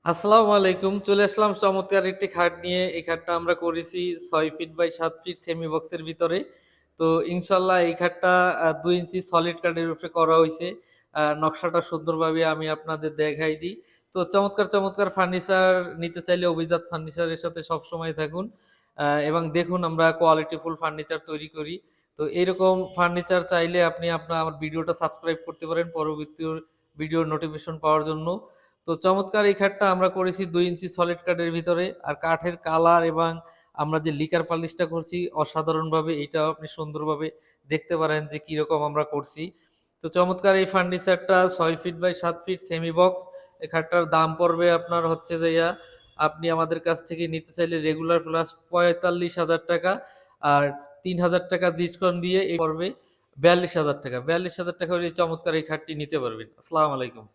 আসসালামু আলাইকুম। চলে আসলাম চমৎকার একটি খাট নিয়ে। এই খাটটা আমরা করেছি ৬ ফিট বাই ৭ ফিট সেমি বক্সের ভিতরে। তো ইনশাআল্লাহ এই খাটটা ২ ইঞ্চি সলিড কাঠের উপরে করা হইছে। নকশাটা সুন্দরভাবে আমি আপনাদের দেখাই দিই। তো চমৎকার ফার্নিচার নিতে চাইলে অভিজাত ফার্নিচারের সাথে সবসময় থাকুন। এবং দেখুন আমরা কোয়ালিটিফুল ফার্নিচার তৈরি করি। তো এইরকম ফার্নিচার চাইলে আপনি আমার ভিডিওটা সাবস্ক্রাইব করতে পারেন পরবর্তী ভিডিওর নোটিফিকেশন পাওয়ার জন্য। তো চমৎকার এই খাটটা আমরা করেছি ২ ইঞ্চি সলিড কাঠের ভিতরে। আর কাঠের কালার এবং আমরা যে লিকার পালিশটা করছি অসাধারণভাবে এইটাও আপনি সুন্দরভাবে দেখতে পারেন যে কিরকম আমরা করছি। তো চমৎকার এই ফার্নিচারটা ৬ feet by ৭ feet semi box. এই খাটটার দাম পড়বে আপনার হচ্ছে যে আপনি আমাদের কাছ থেকে নিতে চাইলে রেগুলার প্লাস ৳৪৫,০০০ আর ৳৩,০০০ ডিসকাউন্ট দিয়ে পড়বে ৳৪২,০০০। ৳৪২,০০০ হলে চমৎকার এই খাটটি নিতে পারবেন। আসসালামু আলাইকুম।